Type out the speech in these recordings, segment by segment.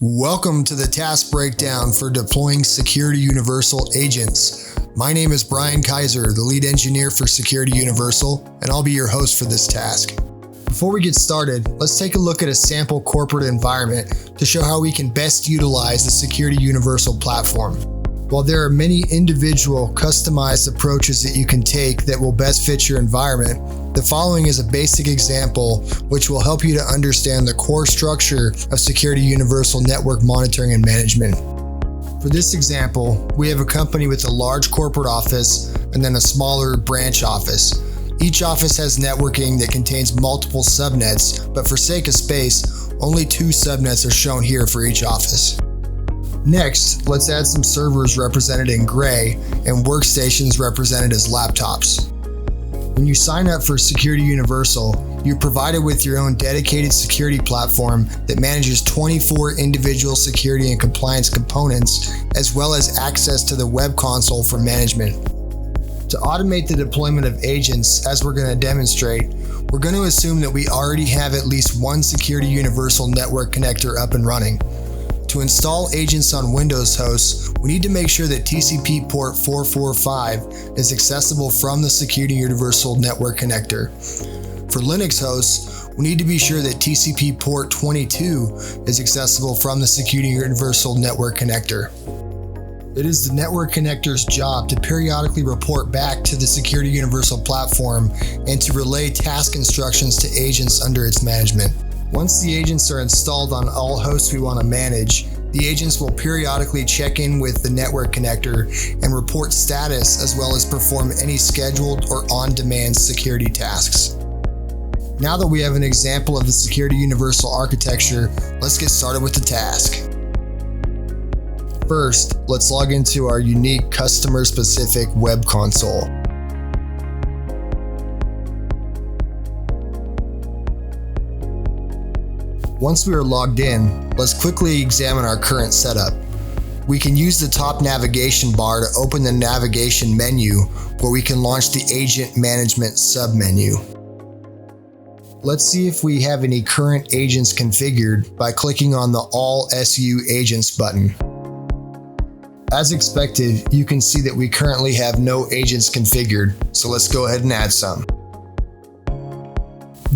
Welcome to the task breakdown for deploying Security Universal agents. My name is Brian Kaiser, the lead engineer for Security Universal, and I'll be your host for this task. Before we get started, let's take a look at a sample corporate environment to show how we can best utilize the Security Universal platform. While there are many individual customized approaches that you can take that will best fit your environment, the following is a basic example which will help you to understand the core structure of Security Universal network monitoring and management. For this example, we have a company with a large corporate office and then a smaller branch office. Each office has networking that contains multiple subnets, but for sake of space, only 2 subnets are shown here for each office. Next, let's add some servers represented in gray and workstations represented as laptops. When you sign up for Security Universal, you're provided with your own dedicated security platform that manages 24 individual security and compliance components, as well as access to the web console for management. To automate the deployment of agents, as we're going to demonstrate, we're going to assume that we already have at least one Security Universal network connector up and running. To install agents on Windows hosts, we need to make sure that TCP port 445 is accessible from the Security Universal network connector. For Linux hosts, we need to be sure that TCP port 22 is accessible from the Security Universal network connector. It is the network connector's job to periodically report back to the Security Universal platform and to relay task instructions to agents under its management. Once the agents are installed on all hosts we want to manage, the agents will periodically check in with the network connector and report status, as well as perform any scheduled or on-demand security tasks. Now that we have an example of the Security Universal architecture, let's get started with the task. First, let's log into our unique customer-specific web console. Once we are logged in, let's quickly examine our current setup. We can use the top navigation bar to open the navigation menu, where we can launch the Agent Management submenu. Let's see if we have any current agents configured by clicking on the All SU Agents button. As expected, you can see that we currently have no agents configured, so let's go ahead and add some.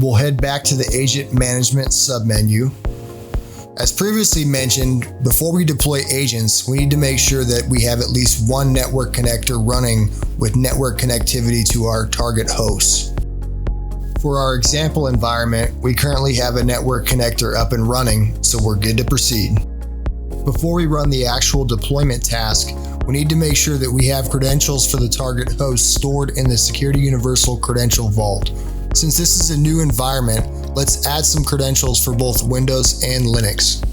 We'll head back to the Agent Management submenu. As previously mentioned, before we deploy agents, we need to make sure that we have at least one network connector running with network connectivity to our target hosts. For our example environment, we currently have a network connector up and running, so we're good to proceed. Before we run the actual deployment task, we need to make sure that we have credentials for the target host stored in the Security Universal Credential Vault. Since this is a new environment, let's add some credentials for both Windows and Linux.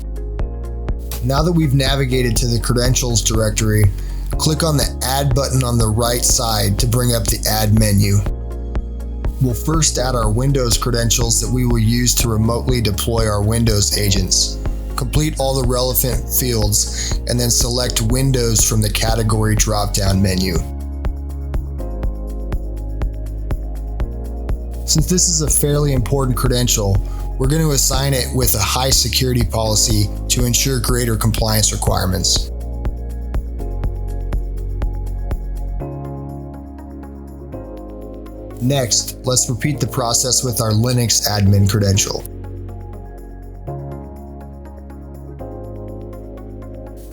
Now that we've navigated to the credentials directory, click on the Add button on the right side to bring up the Add menu. We'll first add our Windows credentials that we will use to remotely deploy our Windows agents. Complete all the relevant fields and then select Windows from the category drop-down menu. Since this is a fairly important credential, we're going to assign it with a high security policy to ensure greater compliance requirements. Next, let's repeat the process with our Linux admin credential.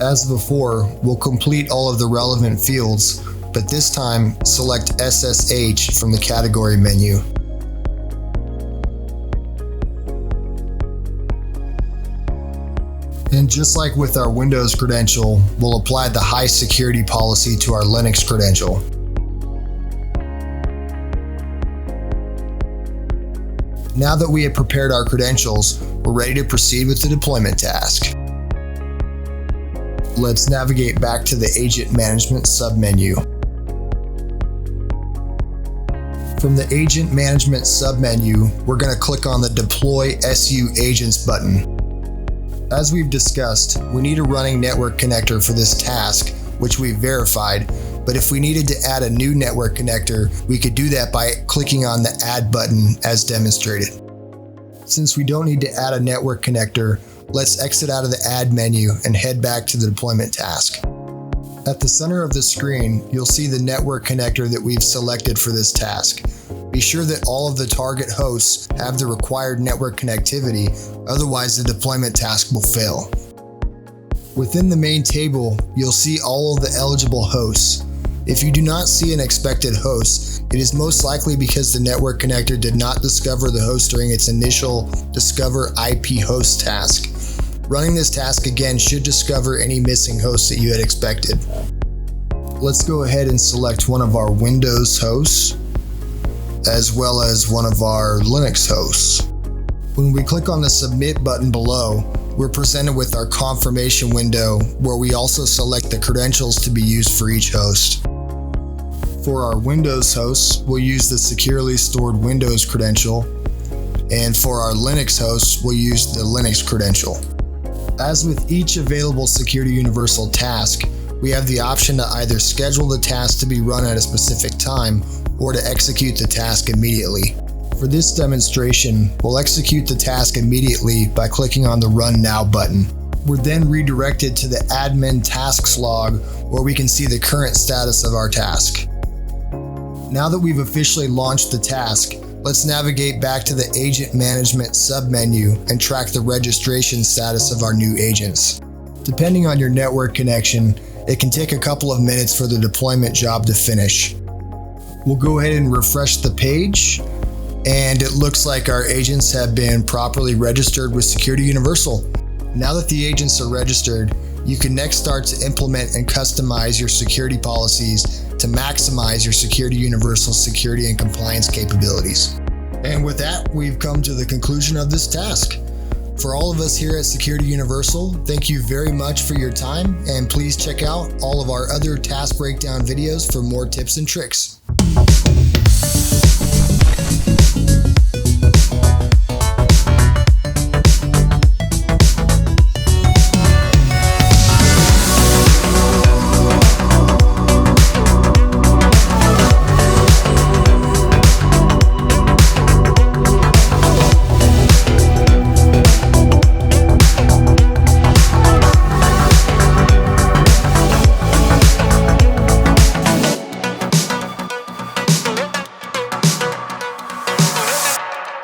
As before, we'll complete all of the relevant fields, but this time select SSH from the category menu. And just like with our Windows credential, we'll apply the high security policy to our Linux credential. Now that we have prepared our credentials, we're ready to proceed with the deployment task. Let's navigate back to the Agent Management submenu. From the Agent Management submenu, we're going to click on the Deploy SU Agents button. As we've discussed, we need a running network connector for this task, which we've verified, but if we needed to add a new network connector, we could do that by clicking on the Add button as demonstrated. Since we don't need to add a network connector, let's exit out of the Add menu and head back to the deployment task. At the center of the screen, you'll see the network connector that we've selected for this task. Be sure that all of the target hosts have the required network connectivity, otherwise the deployment task will fail. Within the main table, you'll see all of the eligible hosts. If you do not see an expected host, it is most likely because the network connector did not discover the host during its initial Discover IP Host task. Running this task again should discover any missing hosts that you had expected. Let's go ahead and select one of our Windows hosts, as well as one of our Linux hosts. When we click on the Submit button below, we're presented with our confirmation window where we also select the credentials to be used for each host. For our Windows hosts, we'll use the securely stored Windows credential, and for our Linux hosts, we'll use the Linux credential. As with each available Security Universal task, we have the option to either schedule the task to be run at a specific time or to execute the task immediately. For this demonstration, we'll execute the task immediately by clicking on the Run Now button. We're then redirected to the Admin Tasks log where we can see the current status of our task. Now that we've officially launched the task, let's navigate back to the Agent Management submenu and track the registration status of our new agents. Depending on your network connection, it can take a couple of minutes for the deployment job to finish. We'll go ahead and refresh the page, and it looks like our agents have been properly registered with Security Universal. Now that the agents are registered, you can next start to implement and customize your security policies to maximize your Security Universal security and compliance capabilities. And with that, we've come to the conclusion of this task. For all of us here at Security Universal, thank you very much for your time, and please check out all of our other task breakdown videos for more tips and tricks.